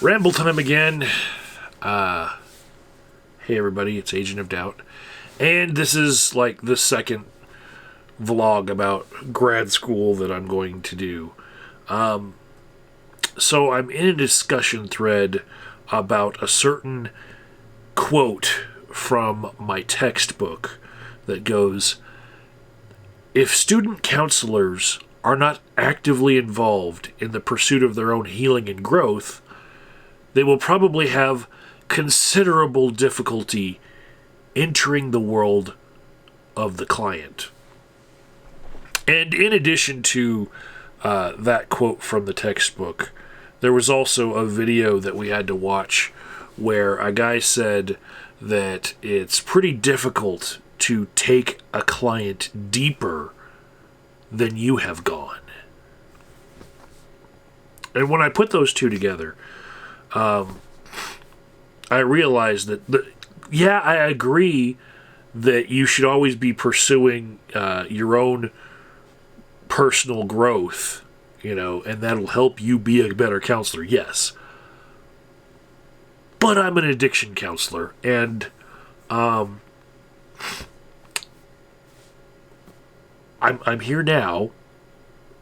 Ramble time again. Hey everybody, it's Agent of Doubt. And this is like the second vlog about grad school that I'm going to do. So I'm in a discussion thread about a certain quote from my textbook that goes, "If student counselors are not actively involved in the pursuit of their own healing and growth, they will probably have considerable difficulty entering the world of the client." And in addition to that quote from the textbook, there was also a video that we had to watch where a guy said that it's pretty difficult to take a client deeper than you have gone. And when I put those two together, I realized that, I agree that you should always be pursuing your own personal growth, and that'll help you be a better counselor, yes. But I'm an addiction counselor, and I'm here now,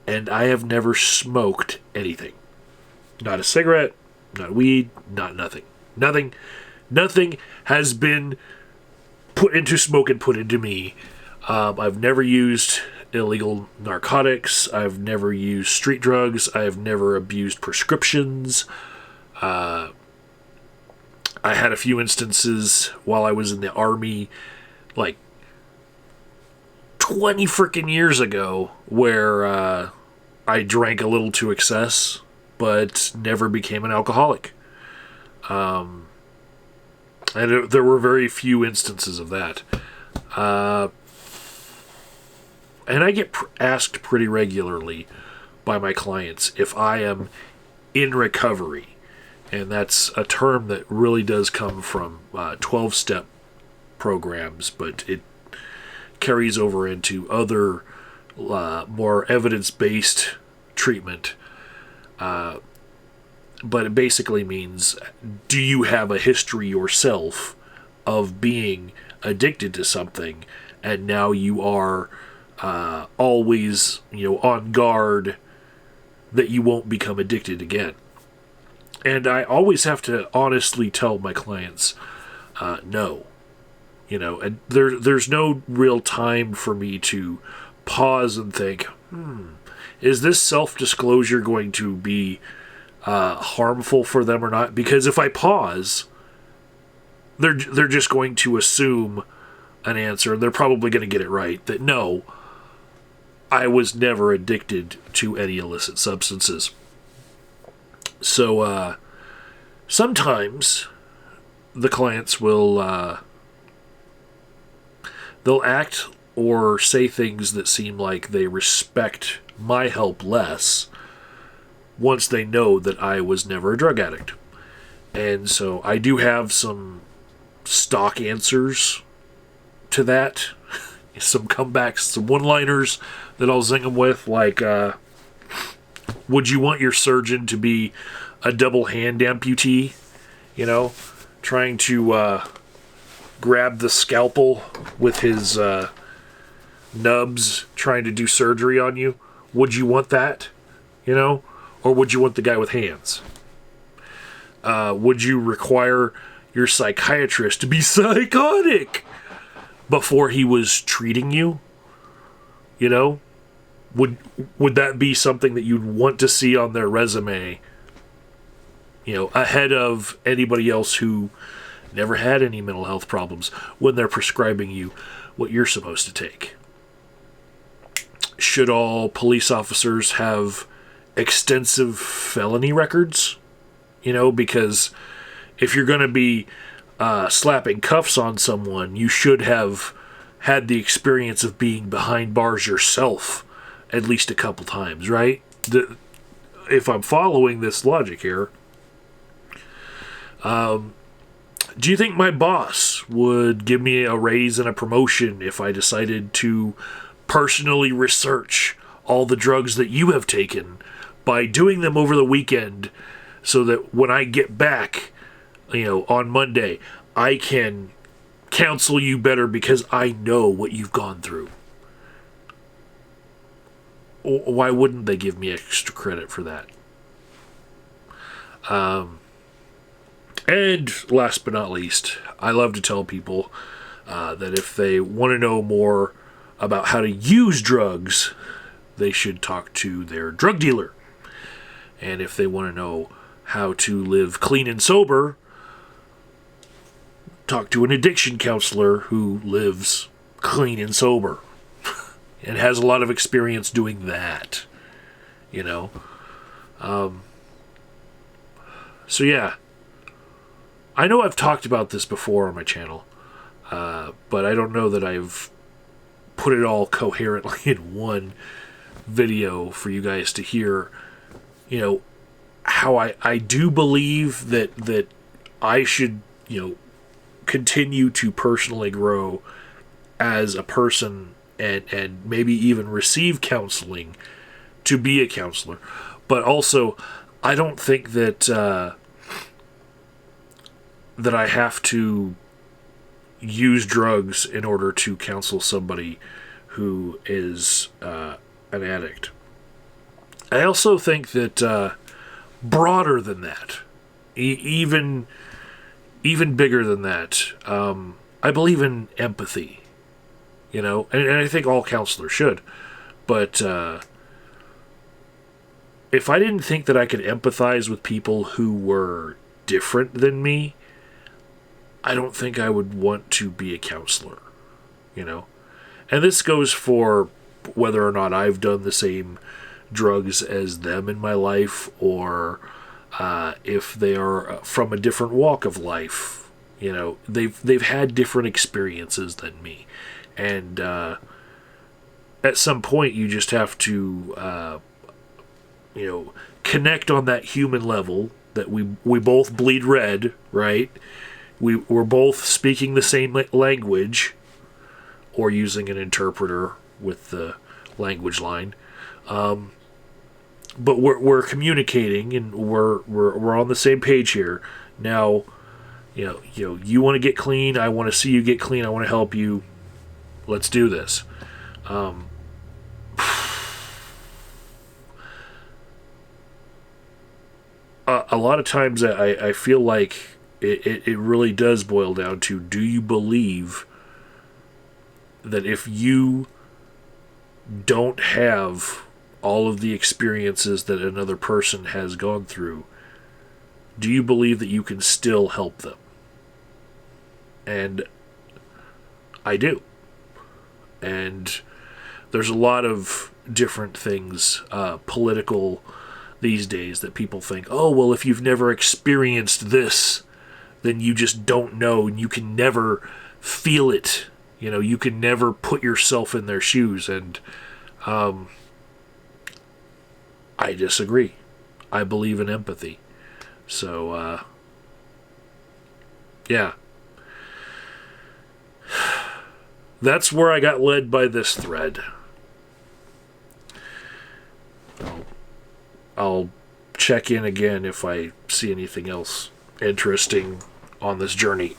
and I have never smoked anything. Not a cigarette, not weed, not nothing. Nothing has been put into smoke and put into me. I've never used illegal narcotics. I've never used street drugs. I've never abused prescriptions. I had a few instances while I was in the Army, like 20 freaking years ago, where I drank a little to excess, but never became an alcoholic. And there were very few instances of that. And I get asked pretty regularly by my clients if I am in recovery. And that's a term that really does come from 12-step programs, but it carries over into other more evidence-based treatment. But it basically means, do you have a history yourself of being addicted to something, and now you are always, on guard that you won't become addicted again? And I always have to honestly tell my clients, no. And there's no real time for me to pause and think, is this self-disclosure going to be harmful for them or not? Because if I pause, they're just going to assume an answer, and they're probably going to get it right, that no, I was never addicted to any illicit substances. So sometimes the clients will they'll act or say things that seem like they respect my help less once they know that I was never a drug addict. And so I do have some stock answers to that. Some comebacks, some one-liners that I'll zing them with, like, would you want your surgeon to be a double hand amputee? Trying to grab the scalpel with his nubs, trying to do surgery on you? Would you want that? Or would you want the guy with hands? Would you require your psychiatrist to be psychotic before he was treating you? Would that be something that you'd want to see on their resume, ahead of anybody else who never had any mental health problems when they're prescribing you what you're supposed to take? Should all police officers have extensive felony records? Because if you're going to be slapping cuffs on someone, you should have had the experience of being behind bars yourself at least a couple times, right? If I'm following this logic here, do you think my boss would give me a raise and a promotion if I decided to personally research all the drugs that you have taken by doing them over the weekend so that when I get back, on Monday, I can counsel you better because I know what you've gone through. Why wouldn't they give me extra credit for that? And last but not least, I love to tell people that if they want to know more about how to use drugs, they should talk to their drug dealer. And if they want to know how to live clean and sober, talk to an addiction counselor who lives clean and sober and has a lot of experience doing that, So yeah, I know I've talked about this before on my channel, but I don't know that I've put it all coherently in one video for you guys to hear, how I do believe that I should, continue to personally grow as a person and maybe even receive counseling to be a counselor. But also, I don't think that that I have to use drugs in order to counsel somebody who is an addict. I also think that broader than that, even bigger than that, I believe in empathy, and I think all counselors should. But if I didn't think that I could empathize with people who were different than me, I don't think I would want to be a counselor, And this goes for whether or not I've done the same drugs as them in my life, or if they are from a different walk of life. They've had different experiences than me, and at some point you just have to connect on that human level that we both bleed red, right? We're both speaking the same language, or using an interpreter with the language line. But we're communicating, and we're on the same page here. Now, you want to get clean. I want to see you get clean. I want to help you. Let's do this. A lot of times I feel like it really does boil down to, do you believe that if you don't have all of the experiences that another person has gone through, do you believe that you can still help them? And I do. And there's a lot of different things, political these days, that people think, oh, well, if you've never experienced this, then you just don't know, and you can never feel it. You can never put yourself in their shoes. And I disagree. I believe in empathy. So, yeah. That's where I got led by this thread. I'll check in again if I see anything else interesting on this journey.